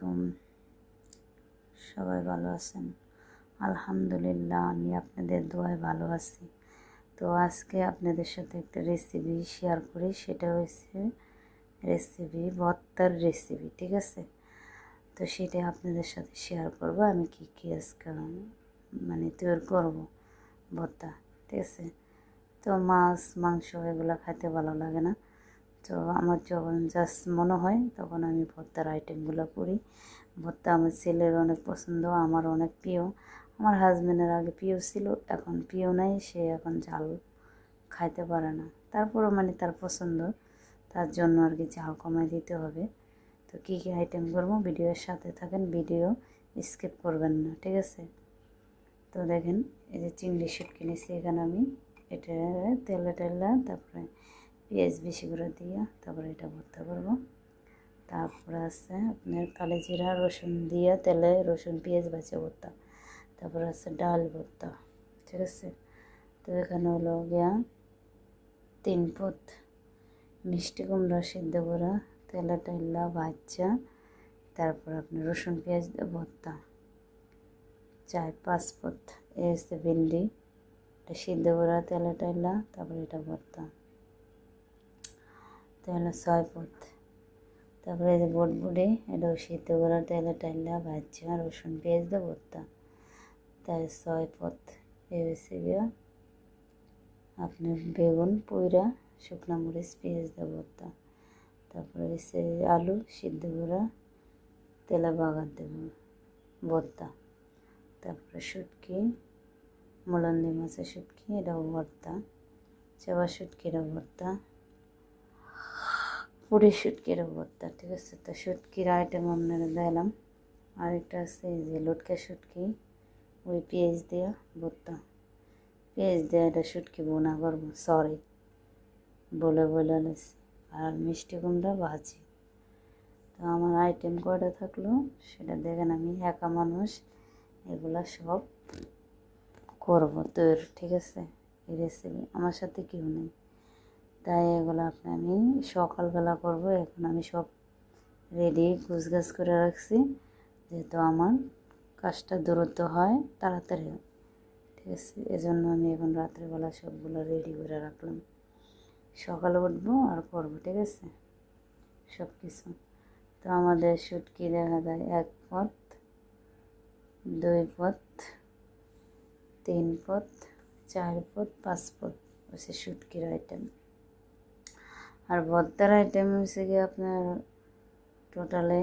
আলাইকুম। সবাই ভালো আছেন? আলহামদুলিল্লাহ, আমি আপনাদের দোয়ায় ভালো আছি। তো আজকে আপনাদের সাথে একটা রেসিপি শেয়ার করি, সেটা হচ্ছে ভর্তার রেসিপি। ঠিক আছে, তো সেটা আপনাদের সাথে শেয়ার করব আমি কী আজকে তৈরি করব ভর্তা। ঠিক আছে, তো মাছ মাংস এগুলো খেতে ভালো লাগে না, তো আমার যখন জাস্ট মনে হয় তখন আমি ভর্তার আইটেমগুলো করি। ভর্তা আমার ছেলের অনেক পছন্দ, আমার অনেক প্রিয়। আমার হাজব্যান্ডের আগে প্রিয় ছিল, এখন প্রিয় নাই, সে এখন ঝাল খাইতে পারে না। তারপরও তার পছন্দ, তার জন্য আর কি ঝাল কমায় দিতে হবে। তো কী কী আইটেম করবো ভিডিওর সাথে থাকেন, ভিডিও স্কিপ করবেন না। ঠিক আছে, তো দেখেন এই যে চিংড়ি শুটকি নিয়েছি এখানে আমি, এটা তেলে তারপরে পেঁয়াজ বেশি করে দিয়ে তারপরে এটা ভর্তা করব। তারপরে আছে আপনার কালো জিরা রসুন দিয়ে তেলে রসুন পেঁয়াজ ভাজা ভর্তা। তারপরে আছে ডাল ভর্তা। ঠিক আছে, তো এখানে হলো গিয়া 3 পদ মিষ্টি কুমড়া সিদ্ধ করা তেলে ভাজা, তারপর আপনার রসুন পেঁয়াজ দিয়ে ভর্তা। 4-5 পদ এই হচ্ছে ভেন্ডি, এটা সিদ্ধ করা তেলে তারপরে এটা ভর্তা। তাহলে 6 পদ। তারপরে এই যে বটবুড়ি, এটাও সিদ্ধ করা তেলে ভাজা রসুন পেঁয়াজ দিয়ে ভর্তা। তাই 6 পদ। এই হচ্ছে গিয়া আপনার বেগুন পুইরা শুকনো মরিচ পেঁয়াজ দিয়ে ভর্তা। তারপরে হচ্ছে আলু সিদ্ধ করা তেলে বাগার দেব ভর্তা। তারপরে শুটকি, মুলান্দি মাছের শুটকি, এটাও ভর্তা। চেবা শুটকিরও ভর্তা, পুরি শুটকিরও ভর্তা। ঠিক আছে, তো শুটকির আইটেম আপনারা দিলাম। আরেকটা আছে এই যে লটকা শুটকি, ওই পেঁয়াজ দেওয়া ভর্তা। পেঁয়াজ দেওয়া এটা শুটকি বোনা করবো, সরি বলে নিচ্ছি। আর মিষ্টি কুমড়া ভাজি। তো আমার আইটেম কয়টা থাকলো সেটা দেখেন, আমি একা মানুষ এগুলা সব করবো তৈরি। ঠিক আছে, এই রেসিপি আমার সাথে কেউ নেই, তাই এগুলো আমি সকালবেলা করব। এখন আমি সব রেডি গুছগাছ করে রাখছি, যেহেতু আমার কাজটা দ্রুত হয়, তাড়াতাড়ি হয়। ঠিক আছে, এজন্য আমি এখন রাত্রেবেলা সবগুলো রেডি করে রাখলাম, সকালে উঠবো আর করবো। ঠিক আছে, সব কিছু। তো আমাদের শুটকি দেখা যায় 1 পদ, 2 পদ, 3 পদ, 4 পদ, 5 পদ হচ্ছে শুটকির আইটেম। আর ভর্তার আইটেম হচ্ছে কি আপনার টোটালে